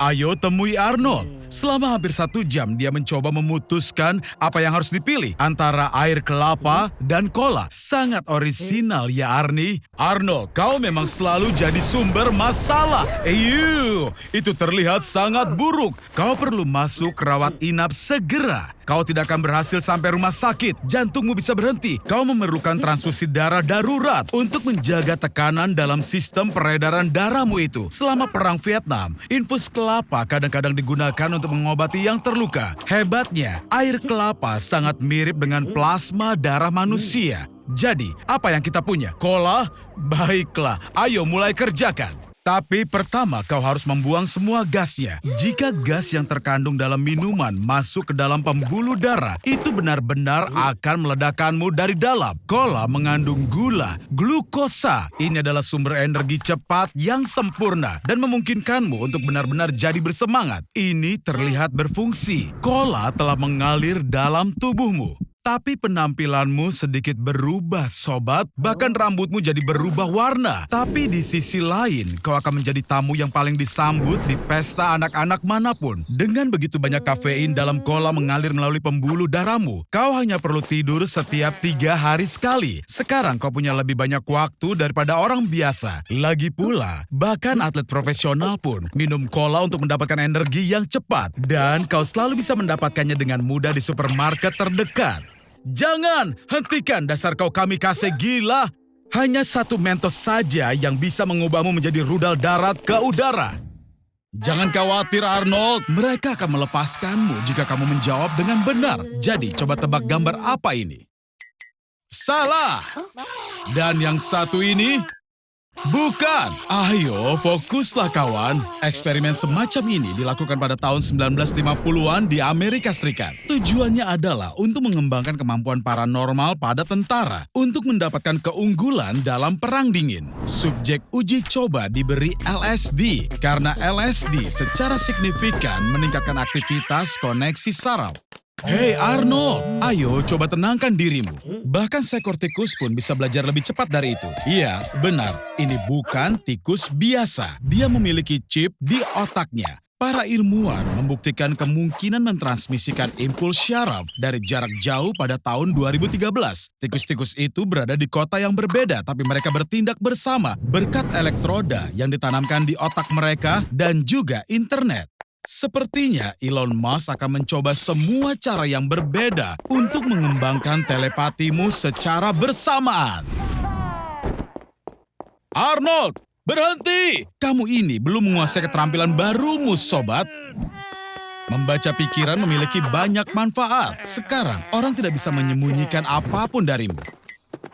Ayo temui Arnold. Selama hampir 1 jam dia mencoba memutuskan apa yang harus dipilih antara air kelapa dan cola. Sangat orisinal ya Arnie. Arnold, kau memang selalu jadi sumber masalah. Itu terlihat sangat buruk. Kau perlu masuk rawat inap segera. Kau tidak akan berhasil sampai rumah sakit. Jantungmu bisa berhenti. Kau memerlukan transfusi darah darurat untuk menjaga tekanan dalam sistem peredaran darahmu itu. Selama Perang Vietnam, infus kelapa kadang-kadang digunakan untuk mengobati yang terluka. Hebatnya, air kelapa sangat mirip dengan plasma darah manusia. Jadi, apa yang kita punya? Cola? Baiklah, ayo mulai kerjakan. Tapi pertama kau harus membuang semua gasnya. Jika gas yang terkandung dalam minuman masuk ke dalam pembuluh darah, itu benar-benar akan meledakkanmu dari dalam. Cola mengandung gula, glukosa. Ini adalah sumber energi cepat yang sempurna dan memungkinkanmu untuk benar-benar jadi bersemangat. Ini terlihat berfungsi. Cola telah mengalir dalam tubuhmu. Tapi penampilanmu sedikit berubah, sobat. Bahkan rambutmu jadi berubah warna. Tapi di sisi lain, kau akan menjadi tamu yang paling disambut di pesta anak-anak manapun. Dengan begitu banyak kafein dalam cola mengalir melalui pembuluh darahmu, kau hanya perlu tidur setiap 3 hari sekali. Sekarang kau punya lebih banyak waktu daripada orang biasa. Lagi pula, bahkan atlet profesional pun minum cola untuk mendapatkan energi yang cepat. Dan kau selalu bisa mendapatkannya dengan mudah di supermarket terdekat. Jangan, hentikan dasar kau kamikaze gila. Hanya 1 Mentos saja yang bisa mengubahmu menjadi rudal darat ke udara. Jangan khawatir Arnold, mereka akan melepaskanmu jika kamu menjawab dengan benar. Jadi coba tebak gambar apa ini? Salah. Dan yang satu ini? Bukan. Ayo, fokuslah kawan. Eksperimen semacam ini dilakukan pada tahun 1950-an di Amerika Serikat. Tujuannya adalah untuk mengembangkan kemampuan paranormal pada tentara untuk mendapatkan keunggulan dalam perang dingin. Subjek uji coba diberi LSD karena LSD secara signifikan meningkatkan aktivitas koneksi saraf. Hei Arnold, ayo coba tenangkan dirimu. Bahkan seekor tikus pun bisa belajar lebih cepat dari itu. Iya, benar. Ini bukan tikus biasa. Dia memiliki chip di otaknya. Para ilmuwan membuktikan kemungkinan mentransmisikan impuls syaraf dari jarak jauh pada tahun 2013. Tikus-tikus itu berada di kota yang berbeda, tapi mereka bertindak bersama berkat elektroda yang ditanamkan di otak mereka dan juga internet. Sepertinya Elon Musk akan mencoba semua cara yang berbeda untuk mengembangkan telepatimu secara bersamaan. Arnold, berhenti! Kamu ini belum menguasai keterampilan barumu, sobat. Membaca pikiran memiliki banyak manfaat. Sekarang, orang tidak bisa menyembunyikan apapun darimu.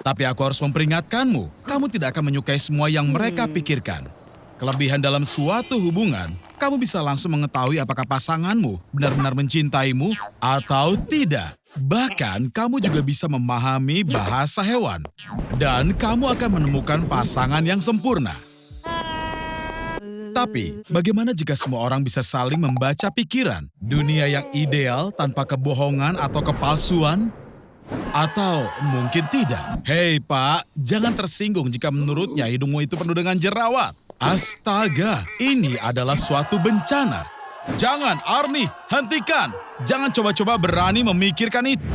Tapi aku harus memperingatkanmu, kamu tidak akan menyukai semua yang mereka pikirkan. Kelebihan dalam suatu hubungan, kamu bisa langsung mengetahui apakah pasanganmu benar-benar mencintaimu atau tidak. Bahkan, kamu juga bisa memahami bahasa hewan. Dan kamu akan menemukan pasangan yang sempurna. Tapi, bagaimana jika semua orang bisa saling membaca pikiran? Dunia yang ideal tanpa kebohongan atau kepalsuan? Atau mungkin tidak? Hei Pak, jangan tersinggung jika menurutnya hidungmu itu penuh dengan jerawat. Astaga, ini adalah suatu bencana. Jangan, Arnie, hentikan. Jangan coba-coba berani memikirkan itu.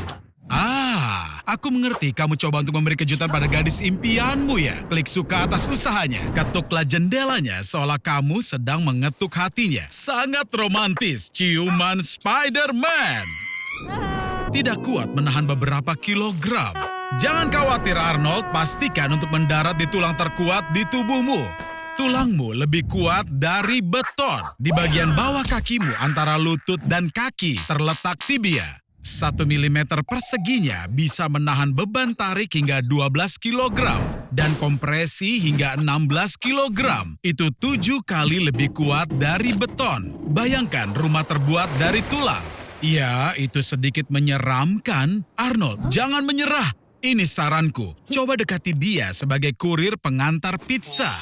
Aku mengerti kamu coba untuk memberi kejutan pada gadis impianmu ya. Klik suka atas usahanya. Ketuklah jendelanya seolah kamu sedang mengetuk hatinya. Sangat romantis, ciuman Spider-Man. Tidak kuat menahan beberapa kilogram. Jangan khawatir Arnold, pastikan untuk mendarat di tulang terkuat di tubuhmu. Tulangmu lebih kuat dari beton. Di bagian bawah kakimu antara lutut dan kaki terletak tibia. 1 mm perseginya bisa menahan beban tarik hingga 12 kg dan kompresi hingga 16 kg. Itu 7 kali lebih kuat dari beton. Bayangkan rumah terbuat dari tulang. Ya, itu sedikit menyeramkan. Arnold, jangan menyerah. Ini saranku, coba dekati dia sebagai kurir pengantar pizza.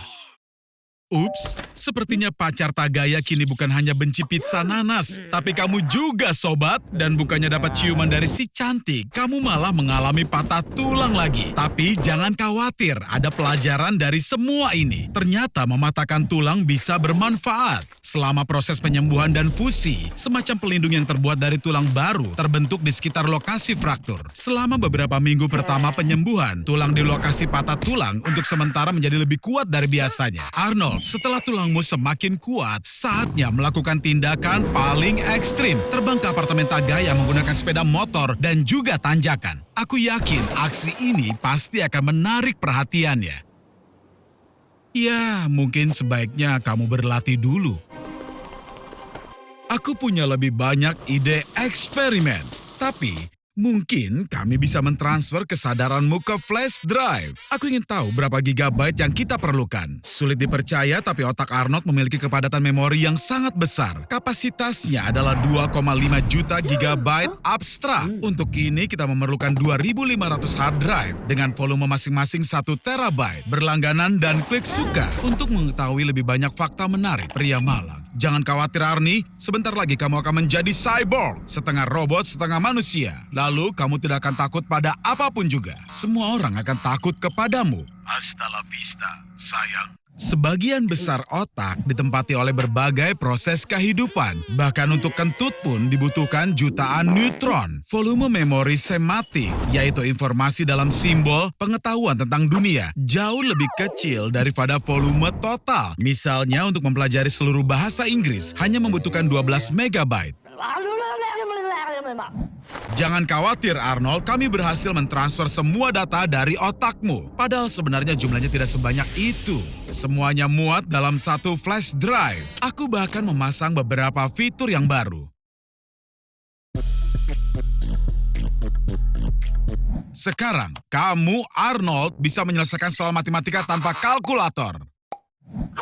Ups, sepertinya pacar Tagaya kini bukan hanya benci pizza nanas, tapi kamu juga sobat. Dan bukannya dapat ciuman dari si cantik, kamu malah mengalami patah tulang lagi. Tapi jangan khawatir, ada pelajaran dari semua ini. Ternyata mematahkan tulang bisa bermanfaat. Selama proses penyembuhan dan fusi, semacam pelindung yang terbuat dari tulang baru terbentuk di sekitar lokasi fraktur. Selama beberapa minggu pertama penyembuhan, tulang di lokasi patah tulang untuk sementara menjadi lebih kuat dari biasanya. Arnold, setelah tulangmu semakin kuat, saatnya melakukan tindakan paling ekstrim. Terbang ke apartemen Tagaya menggunakan sepeda motor dan juga tanjakan. Aku yakin aksi ini pasti akan menarik perhatiannya. Ya, mungkin sebaiknya kamu berlatih dulu. Aku punya lebih banyak ide eksperimen, tapi mungkin kami bisa mentransfer kesadaranmu ke flash drive. Aku ingin tahu berapa gigabyte yang kita perlukan. Sulit dipercaya, tapi otak Arnold memiliki kepadatan memori yang sangat besar. Kapasitasnya adalah 2,5 juta gigabyte abstrak. Untuk ini kita memerlukan 2.500 hard drive dengan volume masing-masing 1 terabyte. Berlangganan dan klik suka untuk mengetahui lebih banyak fakta menarik pria malang. Jangan khawatir Arnie, sebentar lagi kamu akan menjadi cyborg, setengah robot, setengah manusia. Lalu kamu tidak akan takut pada apapun juga. Semua orang akan takut kepadamu. Hasta la vista, sayang. Sebagian besar otak ditempati oleh berbagai proses kehidupan. Bahkan untuk kentut pun dibutuhkan jutaan neutron. Volume memori sematik, yaitu informasi dalam simbol pengetahuan tentang dunia, jauh lebih kecil daripada volume total. Misalnya untuk mempelajari seluruh bahasa Inggris hanya membutuhkan 12 megabyte. Jangan khawatir Arnold, kami berhasil mentransfer semua data dari otakmu. Padahal sebenarnya jumlahnya tidak sebanyak itu. Semuanya muat dalam satu flash drive. Aku bahkan memasang beberapa fitur yang baru. Sekarang, kamu Arnold bisa menyelesaikan soal matematika tanpa kalkulator.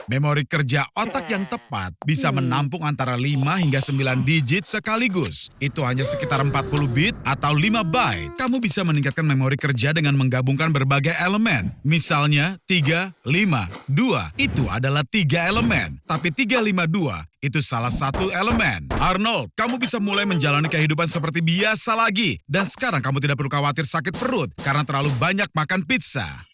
Memori kerja otak yang tepat bisa menampung antara 5 hingga 9 digit sekaligus. Itu hanya sekitar 40 bit atau 5 byte. Kamu bisa meningkatkan memori kerja dengan menggabungkan berbagai elemen. Misalnya 3, 5, 2. Itu adalah 3 elemen. Tapi 3, 5, 2 itu salah satu elemen. Arnold, kamu bisa mulai menjalani kehidupan seperti biasa lagi. Dan sekarang kamu tidak perlu khawatir sakit perut karena terlalu banyak makan pizza.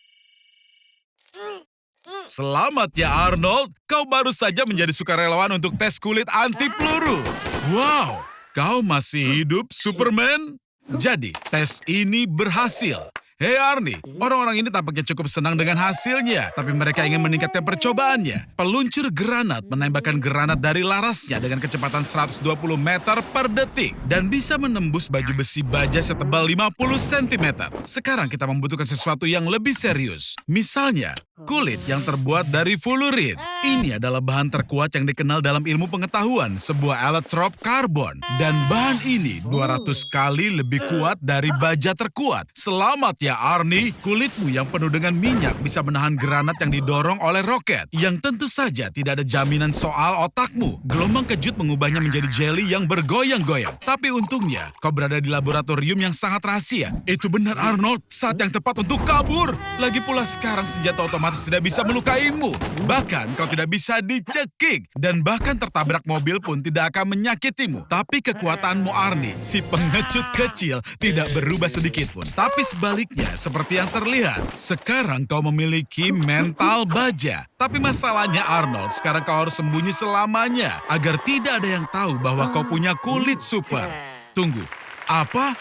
Selamat ya Arnold, kau baru saja menjadi sukarelawan untuk tes kulit anti peluru. Wow, kau masih hidup Superman? Jadi, tes ini berhasil. Hei Arnie, orang-orang ini tampaknya cukup senang dengan hasilnya, tapi mereka ingin meningkatkan percobaannya. Peluncur granat menembakkan granat dari larasnya dengan kecepatan 120 meter per detik dan bisa menembus baju besi baja setebal 50 cm. Sekarang kita membutuhkan sesuatu yang lebih serius. Misalnya, kulit yang terbuat dari fluorin. Ini adalah bahan terkuat yang dikenal dalam ilmu pengetahuan, sebuah allotrope karbon. Dan bahan ini 200 kali lebih kuat dari baja terkuat. Selamat ya Arnie, kulitmu yang penuh dengan minyak bisa menahan granat yang didorong oleh roket. Yang tentu saja tidak ada jaminan soal otakmu. Gelombang kejut mengubahnya menjadi jelly yang bergoyang-goyang. Tapi untungnya, kau berada di laboratorium yang sangat rahasia. Itu benar Arnold, saat yang tepat untuk kabur. Lagi pula sekarang senjata otomatis tidak bisa melukaimu. Bahkan kau tidak bisa dicekik. Dan bahkan tertabrak mobil pun tidak akan menyakitimu. Tapi kekuatanmu Arnie, si pengecut kecil, tidak berubah sedikit pun. Tapi sebaliknya, seperti yang terlihat, sekarang kau memiliki mental baja. Tapi masalahnya Arnold, sekarang kau harus sembunyi selamanya. Agar tidak ada yang tahu bahwa kau punya kulit super. Tunggu, apa?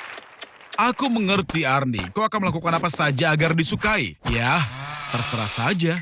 Aku mengerti Arnie, kau akan melakukan apa saja agar disukai. Ya, terserah saja.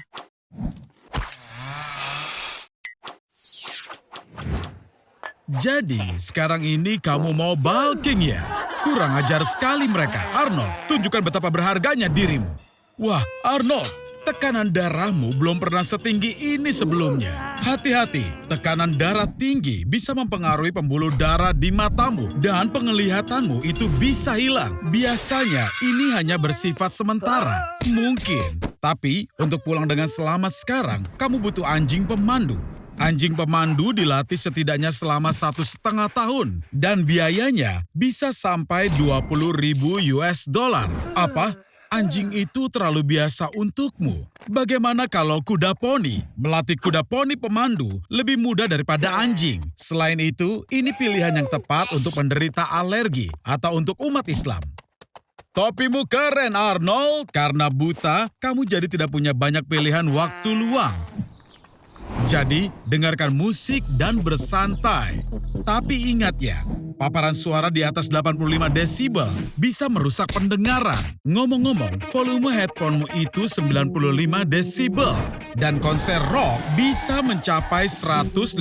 Jadi, sekarang ini kamu mau bulking ya? Kurang ajar sekali mereka. Arnold, tunjukkan betapa berharganya dirimu. Wah, Arnold, tekanan darahmu belum pernah setinggi ini sebelumnya. Hati-hati, tekanan darah tinggi bisa mempengaruhi pembuluh darah di matamu dan penglihatanmu itu bisa hilang. Biasanya ini hanya bersifat sementara. Mungkin, tapi untuk pulang dengan selamat sekarang, kamu butuh anjing pemandu. Anjing pemandu dilatih setidaknya selama 1,5 tahun dan biayanya bisa sampai 20.000 US dollar. Apa? Anjing itu terlalu biasa untukmu. Bagaimana kalau kuda poni? Melatih kuda poni pemandu lebih mudah daripada anjing. Selain itu, ini pilihan yang tepat untuk penderita alergi atau untuk umat Islam. Topimu keren, Arnold. Karena buta, kamu jadi tidak punya banyak pilihan waktu luang. Jadi, dengarkan musik dan bersantai. Tapi ingat ya, paparan suara di atas 85 desibel bisa merusak pendengaran. Ngomong-ngomong, volume headphonemu itu 95 desibel. Dan konser rock bisa mencapai 115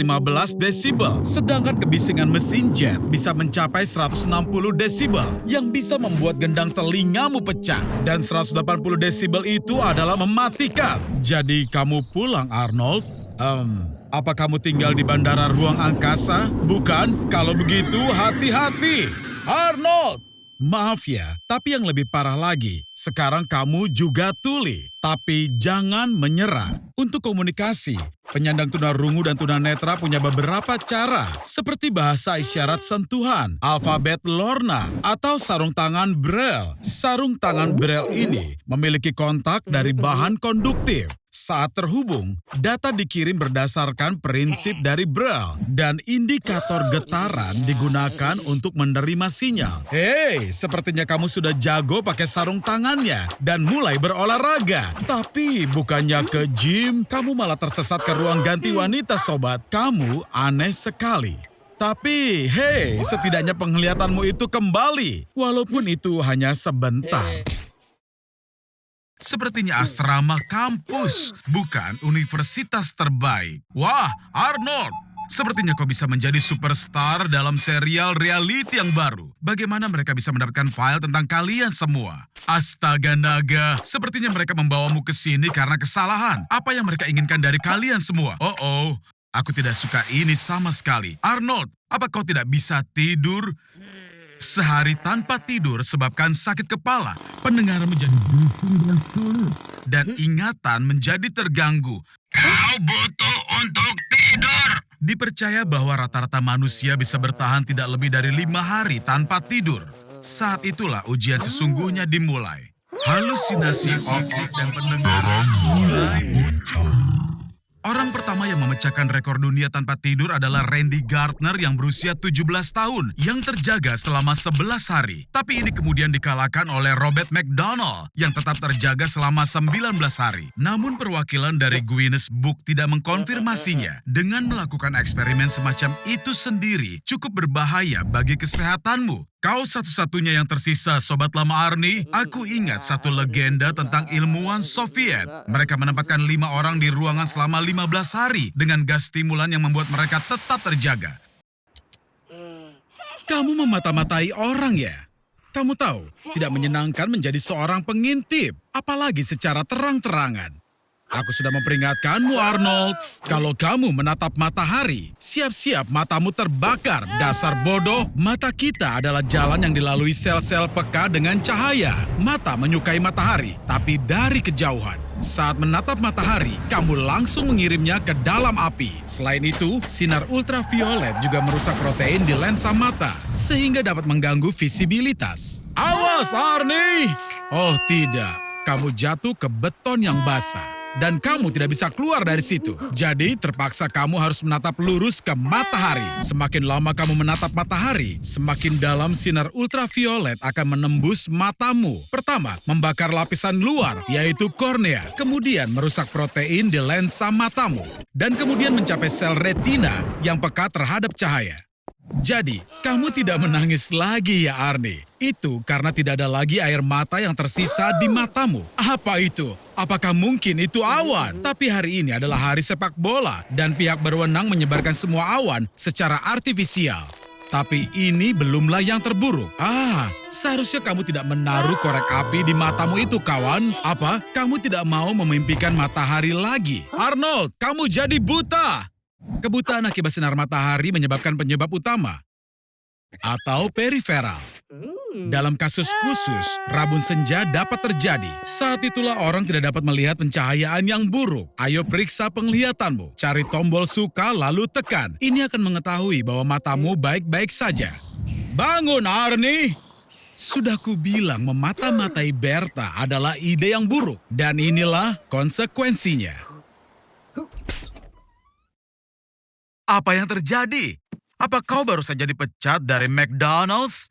desibel. Sedangkan kebisingan mesin jet bisa mencapai 160 desibel yang bisa membuat gendang telingamu pecah. Dan 180 desibel itu adalah mematikan. Jadi kamu pulang, Arnold. Apa kamu tinggal di bandara ruang angkasa? Bukan? Kalau begitu, hati-hati. Arnold! Maaf ya, tapi yang lebih parah lagi, sekarang kamu juga tuli. Tapi jangan menyerah. Untuk komunikasi, penyandang tunarungu dan tunanetra punya beberapa cara, seperti bahasa isyarat sentuhan, alfabet Lorna, atau sarung tangan Braille. Sarung tangan Braille ini memiliki kontak dari bahan konduktif. Saat terhubung, data dikirim berdasarkan prinsip dari Braille dan indikator getaran digunakan untuk menerima sinyal. Hei, sepertinya kamu sudah jago pakai sarung tangannya dan mulai berolahraga. Tapi bukannya ke gym, kamu malah tersesat ke ruang ganti wanita, sobat. Kamu aneh sekali. Tapi, hei, setidaknya penglihatanmu itu kembali, walaupun itu hanya sebentar. Sepertinya asrama kampus, bukan universitas terbaik. Wah, Arnold, sepertinya kau bisa menjadi superstar dalam serial reality yang baru. Bagaimana mereka bisa mendapatkan file tentang kalian semua? Astaga naga, sepertinya mereka membawamu ke sini karena kesalahan. Apa yang mereka inginkan dari kalian semua? Oh, aku tidak suka ini sama sekali. Arnold, apa kau tidak bisa tidur? Sehari tanpa tidur sebabkan sakit kepala, pendengaran menjadi bising dan sulit, dan ingatan menjadi terganggu. Kau butuh untuk tidur. Dipercaya bahwa rata-rata manusia bisa bertahan tidak lebih dari 5 hari tanpa tidur. Saat itulah ujian sesungguhnya dimulai. Halusinasi otak dan pendengaran mulai muncul. Orang pertama yang memecahkan rekor dunia tanpa tidur adalah Randy Gardner yang berusia 17 tahun yang terjaga selama 11 hari. Tapi ini kemudian dikalahkan oleh Robert McDonald yang tetap terjaga selama 19 hari. Namun perwakilan dari Guinness Book tidak mengkonfirmasinya. Dengan melakukan eksperimen semacam itu sendiri cukup berbahaya bagi kesehatanmu. Kau satu-satunya yang tersisa, Sobat Lama Arnie. Aku ingat satu legenda tentang ilmuwan Soviet. Mereka menempatkan 5 orang di ruangan selama 15 hari dengan gas stimulan yang membuat mereka tetap terjaga. Kamu memata-matai orang ya? Kamu tahu, tidak menyenangkan menjadi seorang pengintip, apalagi secara terang-terangan. Aku sudah memperingatkanmu, Arnold. Kalau kamu menatap matahari, siap-siap matamu terbakar. Dasar bodoh, mata kita adalah jalan yang dilalui sel-sel peka dengan cahaya. Mata menyukai matahari, tapi dari kejauhan. Saat menatap matahari, kamu langsung mengirimnya ke dalam api. Selain itu, sinar ultraviolet juga merusak protein di lensa mata, sehingga dapat mengganggu visibilitas. Awas, Arnie! Oh tidak, kamu jatuh ke beton yang basah. Dan kamu tidak bisa keluar dari situ. Jadi terpaksa kamu harus menatap lurus ke matahari. Semakin lama kamu menatap matahari, semakin dalam sinar ultraviolet akan menembus matamu. Pertama, membakar lapisan luar, yaitu kornea. Kemudian merusak protein di lensa matamu. Dan kemudian mencapai sel retina yang peka terhadap cahaya. Jadi, kamu tidak menangis lagi ya Arnie. Itu karena tidak ada lagi air mata yang tersisa di matamu. Apa itu? Apakah mungkin itu awan? Tapi hari ini adalah hari sepak bola dan pihak berwenang menyebarkan semua awan secara artifisial. Tapi ini belumlah yang terburuk. Seharusnya kamu tidak menaruh korek api di matamu itu, kawan. Apa? Kamu tidak mau memimpikan matahari lagi? Arnold, kamu jadi buta! Kebutaan akibat sinar matahari menyebabkan penyebab utama atau periferal. Dalam kasus khusus, rabun senja dapat terjadi. Saat itulah orang tidak dapat melihat pencahayaan yang buruk. Ayo periksa penglihatanmu. Cari tombol suka lalu tekan. Ini akan mengetahui bahwa matamu baik-baik saja. Bangun, Arnie! Sudah kubilang memata-matai Berta adalah ide yang buruk. Dan inilah konsekuensinya. Apa yang terjadi? Apa kau baru saja dipecat dari McDonald's?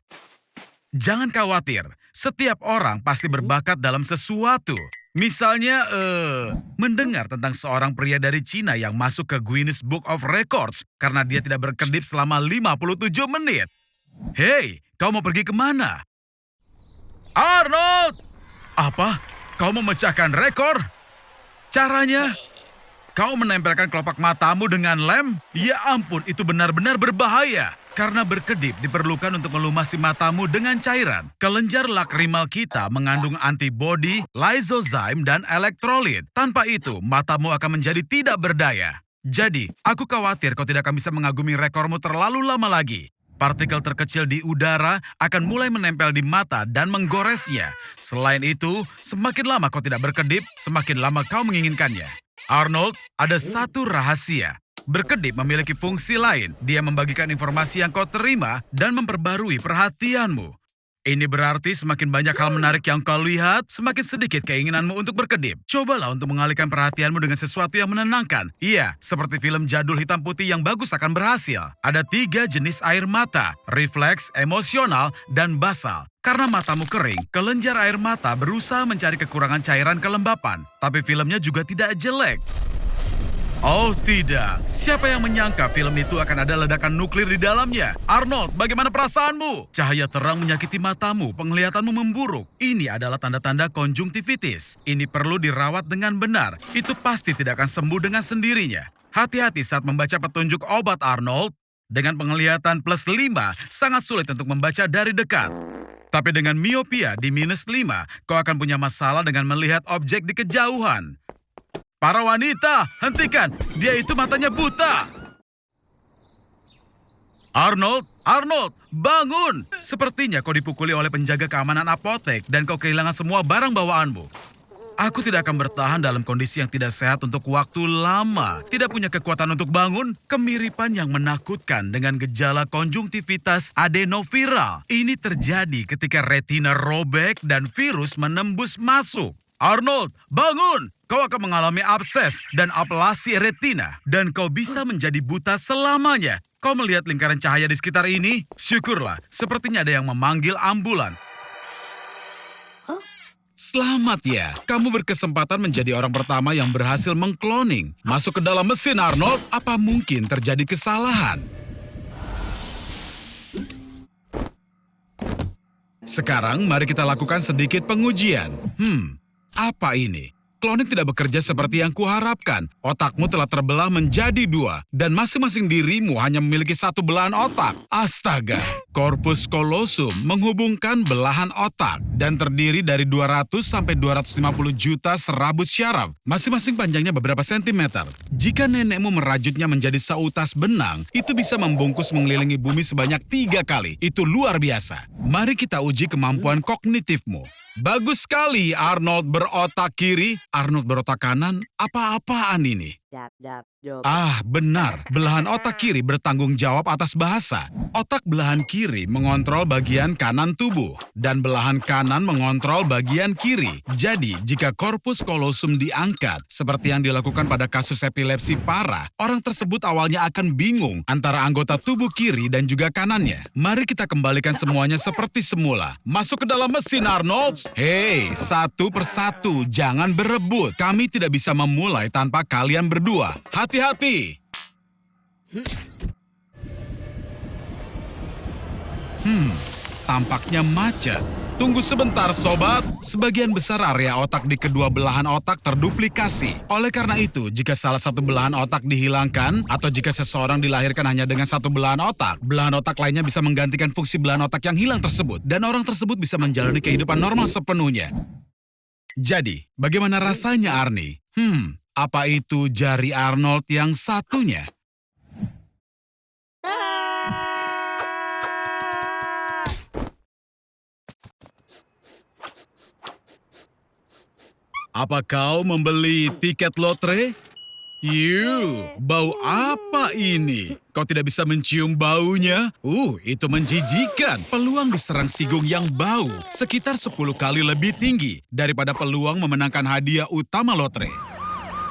Jangan khawatir, setiap orang pasti berbakat dalam sesuatu. Misalnya, mendengar tentang seorang pria dari Cina yang masuk ke Guinness Book of Records karena dia tidak berkedip selama 57 menit. Hei, kau mau pergi kemana? Arnold! Apa? Kau memecahkan rekor? Caranya? Kau menempelkan kelopak matamu dengan lem? Ya ampun, itu benar-benar berbahaya. Karena berkedip diperlukan untuk melumasi matamu dengan cairan. Kelenjar lakrimal kita mengandung antibodi, lysozyme, dan elektrolit. Tanpa itu, matamu akan menjadi tidak berdaya. Jadi, aku khawatir kau tidak akan bisa mengagumi rekormu terlalu lama lagi. Partikel terkecil di udara akan mulai menempel di mata dan menggoresnya. Selain itu, semakin lama kau tidak berkedip, semakin lama kau menginginkannya. Arnold, ada satu rahasia. Berkedip memiliki fungsi lain. Dia membagikan informasi yang kau terima dan memperbarui perhatianmu. Ini berarti semakin banyak hal menarik yang kau lihat, semakin sedikit keinginanmu untuk berkedip. Cobalah untuk mengalihkan perhatianmu dengan sesuatu yang menenangkan. Iya, seperti film jadul hitam putih yang bagus akan berhasil. Ada 3 jenis air mata, refleks, emosional, dan basal. Karena matamu kering, kelenjar air mata berusaha mencari kekurangan cairan kelembapan. Tapi filmnya juga tidak jelek. Oh tidak, siapa yang menyangka film itu akan ada ledakan nuklir di dalamnya? Arnold, bagaimana perasaanmu? Cahaya terang menyakiti matamu, penglihatanmu memburuk. Ini adalah tanda-tanda konjungtivitis. Ini perlu dirawat dengan benar. Itu pasti tidak akan sembuh dengan sendirinya. Hati-hati saat membaca petunjuk obat Arnold. Dengan penglihatan +5, sangat sulit untuk membaca dari dekat. Tapi dengan miopia di -5, kau akan punya masalah dengan melihat objek di kejauhan. Para wanita, hentikan! Dia itu matanya buta! Arnold, bangun! Sepertinya kau dipukuli oleh penjaga keamanan apotek dan kau kehilangan semua barang bawaanmu. Aku tidak akan bertahan dalam kondisi yang tidak sehat untuk waktu lama. Tidak punya kekuatan untuk bangun, kemiripan yang menakutkan dengan gejala konjungtivitas adenoviral. Ini terjadi ketika retina robek dan virus menembus masuk. Arnold, bangun! Kau akan mengalami abses dan ablasi retina. Dan kau bisa menjadi buta selamanya. Kau melihat lingkaran cahaya di sekitar ini? Syukurlah, sepertinya ada yang memanggil ambulan. Selamat ya, kamu berkesempatan menjadi orang pertama yang berhasil mengkloning. Masuk ke dalam mesin, Arnold. Apa mungkin terjadi kesalahan? Sekarang mari kita lakukan sedikit pengujian. Apa ini? Kloning tidak bekerja seperti yang kuharapkan. Otakmu telah terbelah menjadi 2. Dan masing-masing dirimu hanya memiliki 1 belahan otak. Astaga, corpus callosum menghubungkan belahan otak. Dan terdiri dari 200 sampai 250 juta serabut syaraf. Masing-masing panjangnya beberapa sentimeter. Jika nenekmu merajutnya menjadi seutas benang, itu bisa membungkus mengelilingi bumi sebanyak 3 kali. Itu luar biasa. Mari kita uji kemampuan kognitifmu. Bagus sekali, Arnold berotak kiri. Arnold berotak kanan, apa-apaan ini? Benar. Belahan otak kiri bertanggung jawab atas bahasa. Otak belahan kiri mengontrol bagian kanan tubuh. Dan belahan kanan mengontrol bagian kiri. Jadi, jika corpus callosum diangkat, seperti yang dilakukan pada kasus epilepsi parah, orang tersebut awalnya akan bingung antara anggota tubuh kiri dan juga kanannya. Mari kita kembalikan semuanya seperti semula. Masuk ke dalam mesin, Arnold. Hei, satu persatu, jangan berebut. Kami tidak bisa memulai tanpa kalian berdua. Hati-hati. Tampaknya macet. Tunggu sebentar, sobat. Sebagian besar area otak di kedua belahan otak terduplikasi. Oleh karena itu, jika salah satu belahan otak dihilangkan, atau jika seseorang dilahirkan hanya dengan 1 belahan otak lainnya bisa menggantikan fungsi belahan otak yang hilang tersebut. Dan orang tersebut bisa menjalani kehidupan normal sepenuhnya. Jadi, bagaimana rasanya, Arnie? Apa itu jari Arnold yang satunya? Apa kau membeli tiket lotre? Bau apa ini? Kau tidak bisa mencium baunya? Itu menjijikan. Peluang diserang sigung yang bau sekitar 10 kali lebih tinggi daripada peluang memenangkan hadiah utama lotre.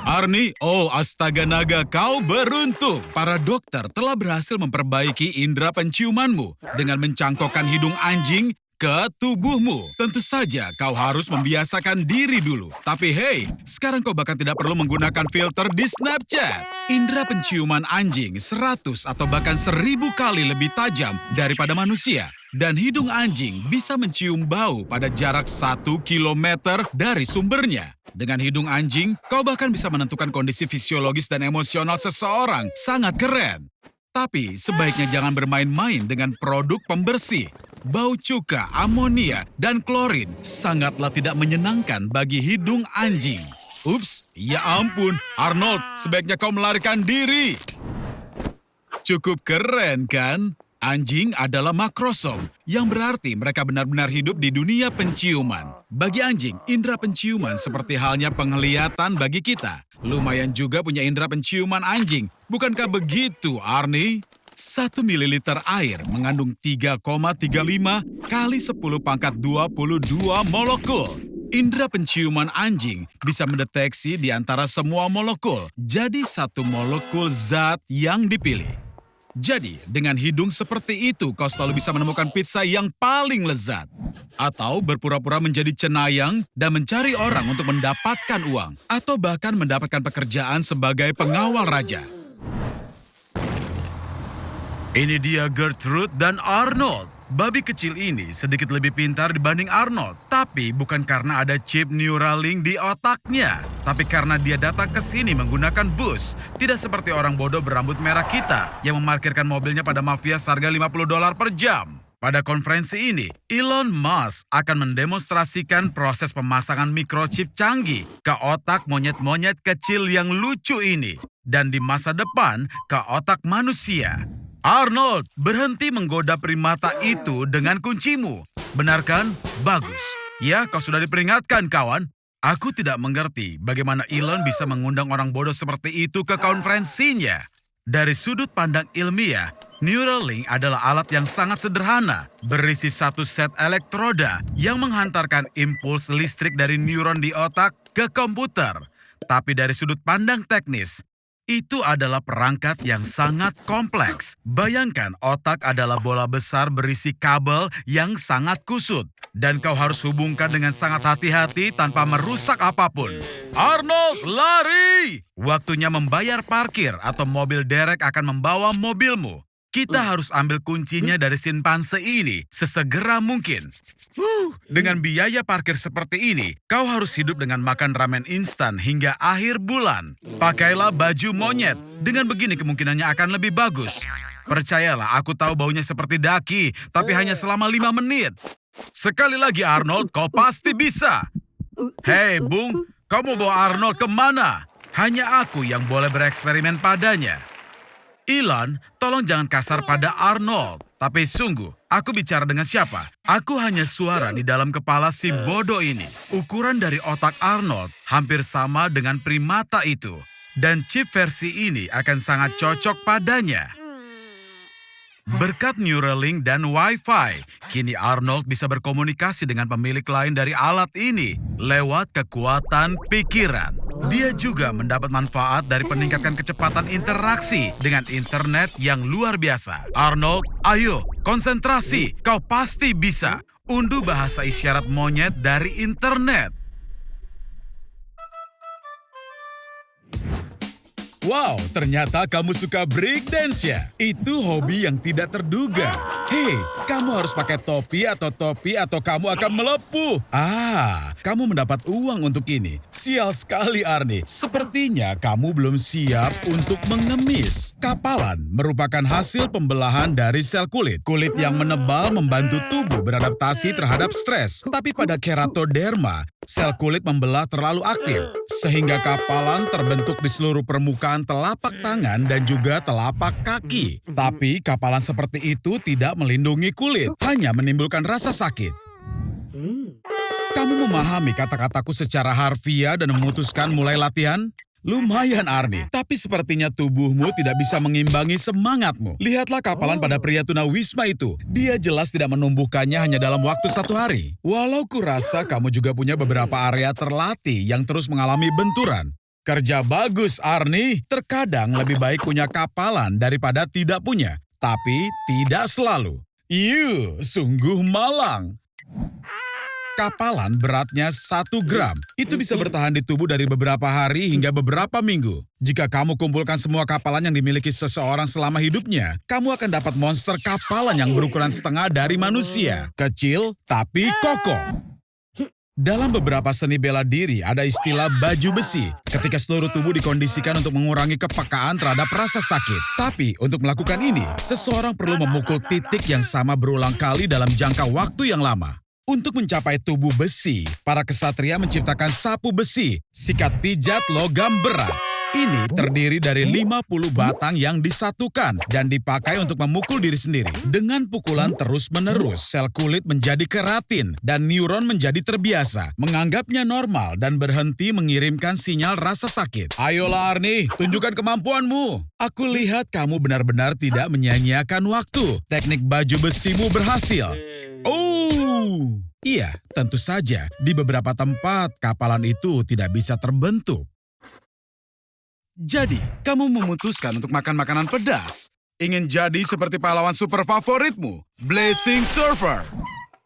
Arnie, astaga naga, kau beruntung. Para dokter telah berhasil memperbaiki indera penciumanmu dengan mencangkokkan hidung anjing ke tubuhmu. Tentu saja kau harus membiasakan diri dulu. Tapi hey, sekarang kau bahkan tidak perlu menggunakan filter di Snapchat. Indera penciuman anjing 100 atau bahkan 1000 kali lebih tajam daripada manusia. Dan hidung anjing bisa mencium bau pada jarak 1 kilometer dari sumbernya. Dengan hidung anjing, kau bahkan bisa menentukan kondisi fisiologis dan emosional seseorang. Sangat keren. Tapi sebaiknya jangan bermain-main dengan produk pembersih. Bau cuka, amonia, dan klorin sangatlah tidak menyenangkan bagi hidung anjing. Ups, ya ampun, Arnold, sebaiknya kau melarikan diri. Cukup keren kan? Anjing adalah makrosom, yang berarti mereka benar-benar hidup di dunia penciuman. Bagi anjing, indera penciuman seperti halnya penglihatan bagi kita. Lumayan juga punya indera penciuman anjing, bukankah begitu, Arnie? 1 mililiter air mengandung 3,35 kali 10 pangkat 22 molekul. Indera penciuman anjing bisa mendeteksi di antara semua molekul. Jadi satu molekul zat yang dipilih. Jadi, dengan hidung seperti itu, kau selalu bisa menemukan pizza yang paling lezat. Atau berpura-pura menjadi cenayang dan mencari orang untuk mendapatkan uang. Atau bahkan mendapatkan pekerjaan sebagai pengawal raja. Ini dia Gertrude dan Arnold. Babi kecil ini sedikit lebih pintar dibanding Arnold. Tapi bukan karena ada chip Neuralink di otaknya. Tapi karena dia datang ke sini menggunakan bus. Tidak seperti orang bodoh berambut merah kita yang memarkirkan mobilnya pada mafia seharga $50 per jam. Pada konferensi ini, Elon Musk akan mendemonstrasikan proses pemasangan microchip canggih ke otak monyet-monyet kecil yang lucu ini. Dan di masa depan, ke otak manusia. Arnold, berhenti menggoda primata itu dengan kuncimu. Benar kan? Bagus. Ya, kau sudah diperingatkan, kawan. Aku tidak mengerti bagaimana Elon bisa mengundang orang bodoh seperti itu ke konferensinya. Dari sudut pandang ilmiah, Neuralink adalah alat yang sangat sederhana, berisi satu set elektroda yang menghantarkan impuls listrik dari neuron di otak ke komputer. Tapi dari sudut pandang teknis, itu adalah perangkat yang sangat kompleks. Bayangkan otak adalah bola besar berisi kabel yang sangat kusut. Dan kau harus hubungkan dengan sangat hati-hati tanpa merusak apapun. Arnold, lari! Waktunya membayar parkir atau mobil derek akan membawa mobilmu. Kita harus ambil kuncinya dari simpanse ini sesegera mungkin. Dengan biaya parkir seperti ini, kau harus hidup dengan makan ramen instan hingga akhir bulan. Pakailah baju monyet. Dengan begini kemungkinannya akan lebih bagus. Percayalah, aku tahu baunya seperti daki, tapi hanya selama 5 menit. Sekali lagi Arnold, kau pasti bisa. Hei Bung, kau mau bawa Arnold kemana? Hanya aku yang boleh bereksperimen padanya. Elon, tolong jangan kasar pada Arnold. Tapi sungguh, aku bicara dengan siapa? Aku hanya suara di dalam kepala si bodoh ini. Ukuran dari otak Arnold hampir sama dengan primata itu. Dan chip versi ini akan sangat cocok padanya. Berkat Neuralink dan Wi-Fi, kini Arnold bisa berkomunikasi dengan pemilik lain dari alat ini lewat kekuatan pikiran. Dia juga mendapat manfaat dari peningkatan kecepatan interaksi dengan internet yang luar biasa. Arnold, ayo, konsentrasi, kau pasti bisa. Unduh bahasa isyarat monyet dari internet. Wow, ternyata kamu suka breakdance ya? Itu hobi yang tidak terduga. Hei, kamu harus pakai topi atau kamu akan melepuh. Kamu mendapat uang untuk ini. Sial sekali Arnie, sepertinya kamu belum siap untuk mengemis. Kapalan merupakan hasil pembelahan dari sel kulit. Kulit yang menebal membantu tubuh beradaptasi terhadap stres. Tapi pada keratoderma, sel kulit membelah terlalu aktif. Sehingga kapalan terbentuk di seluruh permukaan telapak tangan dan juga telapak kaki. Tapi kapalan seperti itu tidak melindungi kulit, hanya menimbulkan rasa sakit. Kamu memahami kata-kataku secara harfiah dan memutuskan mulai latihan? Lumayan Arnie, tapi sepertinya tubuhmu tidak bisa mengimbangi semangatmu. Lihatlah kapalan pada pria tunawisma itu. Dia jelas tidak menumbuhkannya hanya dalam waktu 1 hari. Walau kurasa kamu juga punya beberapa area terlatih yang terus mengalami benturan. Kerja bagus Arnie, terkadang lebih baik punya kapalan daripada tidak punya. Tapi tidak selalu. Sungguh malang. Kapalan beratnya 1 gram. Itu bisa bertahan di tubuh dari beberapa hari hingga beberapa minggu. Jika kamu kumpulkan semua kapalan yang dimiliki seseorang selama hidupnya, kamu akan dapat monster kapalan yang berukuran setengah dari manusia. Kecil tapi kokoh. Dalam beberapa seni bela diri ada istilah baju besi, ketika seluruh tubuh dikondisikan untuk mengurangi kepekaan terhadap rasa sakit. Tapi untuk melakukan ini, seseorang perlu memukul titik yang sama berulang kali dalam jangka waktu yang lama. Untuk mencapai tubuh besi, para kesatria menciptakan sapu besi, sikat pijat logam berat. Ini terdiri dari 50 batang yang disatukan dan dipakai untuk memukul diri sendiri. Dengan pukulan terus-menerus, sel kulit menjadi keratin dan neuron menjadi terbiasa, menganggapnya normal dan berhenti mengirimkan sinyal rasa sakit. Ayolah Arnie, tunjukkan kemampuanmu. Aku lihat kamu benar-benar tidak menyia-nyiakan waktu. Teknik baju besimu berhasil. Iya, tentu saja di beberapa tempat kapalan itu tidak bisa terbentuk. Jadi, kamu memutuskan untuk makan makanan pedas. Ingin jadi seperti pahlawan super favoritmu, Blazing Surfer.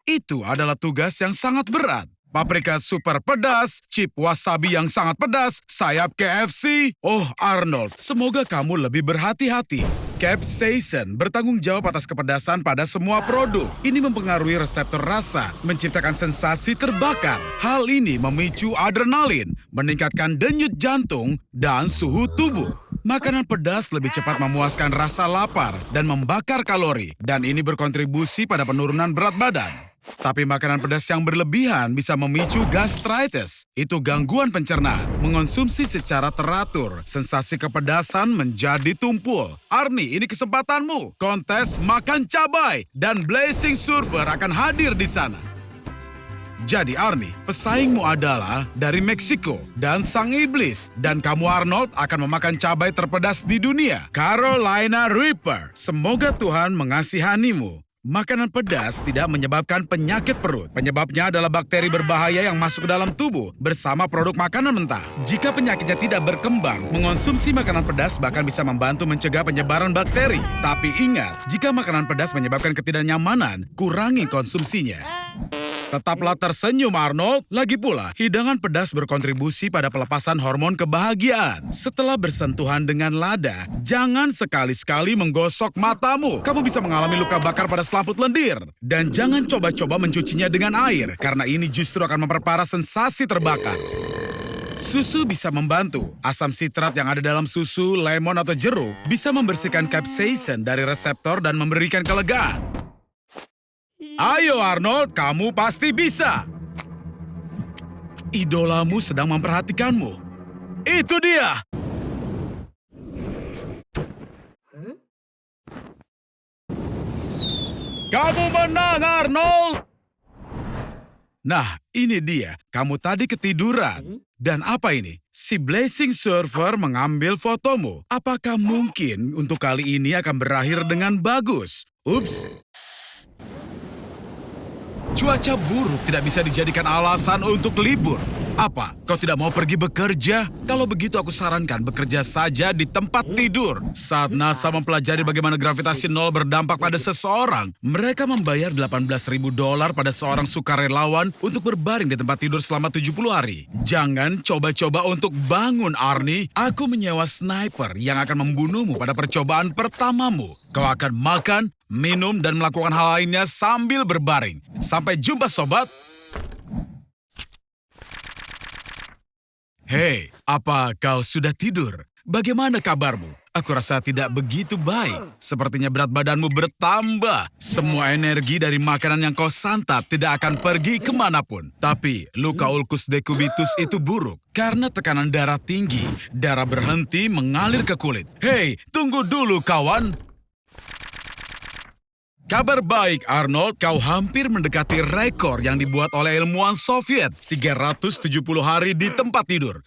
Itu adalah tugas yang sangat berat. Paprika super pedas, chip wasabi yang sangat pedas, sayap KFC. Oh Arnold, semoga kamu lebih berhati-hati. Capsaicin bertanggung jawab atas kepedasan pada semua produk. Ini mempengaruhi reseptor rasa, menciptakan sensasi terbakar. Hal ini memicu adrenalin, meningkatkan denyut jantung, dan suhu tubuh. Makanan pedas lebih cepat memuaskan rasa lapar dan membakar kalori, dan ini berkontribusi pada penurunan berat badan. Tapi makanan pedas yang berlebihan bisa memicu gastritis. Itu gangguan pencernaan. Mengonsumsi secara teratur, sensasi kepedasan menjadi tumpul. Arnie, ini kesempatanmu. Kontes makan cabai dan Blazing Surfer akan hadir di sana. Jadi Arnie, pesaingmu adalah dari Meksiko dan sang iblis. Dan kamu Arnold akan memakan cabai terpedas di dunia. Carolina Reaper. Semoga Tuhan mengasihanimu. Makanan pedas tidak menyebabkan penyakit perut. Penyebabnya adalah bakteri berbahaya yang masuk ke dalam tubuh bersama produk makanan mentah. Jika penyakitnya tidak berkembang, mengonsumsi makanan pedas bahkan bisa membantu mencegah penyebaran bakteri. Tapi ingat, jika makanan pedas menyebabkan ketidaknyamanan, kurangi konsumsinya. Tetaplah tersenyum Arnold. Lagi pula, hidangan pedas berkontribusi pada pelepasan hormon kebahagiaan. Setelah bersentuhan dengan lada, jangan sekali-sekali menggosok matamu. Kamu bisa mengalami luka bakar pada selaput lendir. Dan jangan coba-coba mencucinya dengan air, karena ini justru akan memperparah sensasi terbakar. Susu bisa membantu. Asam sitrat yang ada dalam susu, lemon atau jeruk bisa membersihkan capsaicin dari reseptor dan memberikan kelegaan. Ayo Arnold, kamu pasti bisa. Idolamu sedang memperhatikanmu. Itu dia. Kamu menang Arnold. Nah, ini dia. Kamu tadi ketiduran. Dan apa ini? Si Blazing Surfer mengambil fotomu. Apakah mungkin untuk kali ini akan berakhir dengan bagus? Ups. Cuaca buruk tidak bisa dijadikan alasan untuk libur. Apa? Kau tidak mau pergi bekerja? Kalau begitu aku sarankan bekerja saja di tempat tidur. Saat NASA mempelajari bagaimana gravitasi nol berdampak pada seseorang, mereka membayar $18.000 pada seorang sukarelawan untuk berbaring di tempat tidur selama 70 hari. Jangan coba-coba untuk bangun, Arnie. Aku menyewa sniper yang akan membunuhmu pada percobaan pertamamu. Kau akan makan, minum, dan melakukan hal lainnya sambil berbaring. Sampai jumpa, sobat. Hei, apa kau sudah tidur? Bagaimana kabarmu? Aku rasa tidak begitu baik. Sepertinya berat badanmu bertambah. Semua energi dari makanan yang kau santap tidak akan pergi kemanapun. Tapi luka ulcus decubitus itu buruk. Karena tekanan darah tinggi, darah berhenti mengalir ke kulit. Hei, tunggu dulu kawan. Kabar baik, Arnold, kau hampir mendekati rekor yang dibuat oleh ilmuwan Soviet. 370 hari di tempat tidur.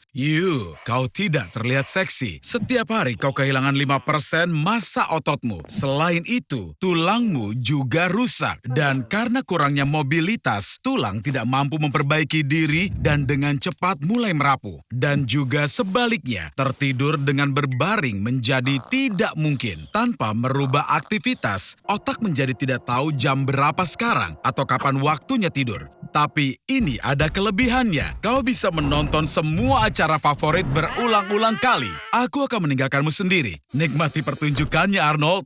Kau tidak terlihat seksi. Setiap hari kau kehilangan 5% massa ototmu. Selain itu, tulangmu juga rusak. Dan karena kurangnya mobilitas, tulang tidak mampu memperbaiki diri dan dengan cepat mulai merapuh. Dan juga sebaliknya, tertidur dengan berbaring menjadi tidak mungkin. Tanpa merubah aktivitas, otak menjadi tidak tahu jam berapa sekarang atau kapan waktunya tidur. Tapi ini ada kelebihannya. Kau bisa menonton semua acara favorit berulang-ulang kali. Aku akan meninggalkanmu sendiri. Nikmati pertunjukannya, Arnold.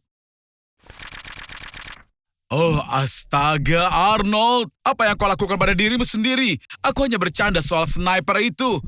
Oh, astaga, Arnold. Apa yang kau lakukan pada dirimu sendiri? Aku hanya bercanda soal sniper itu.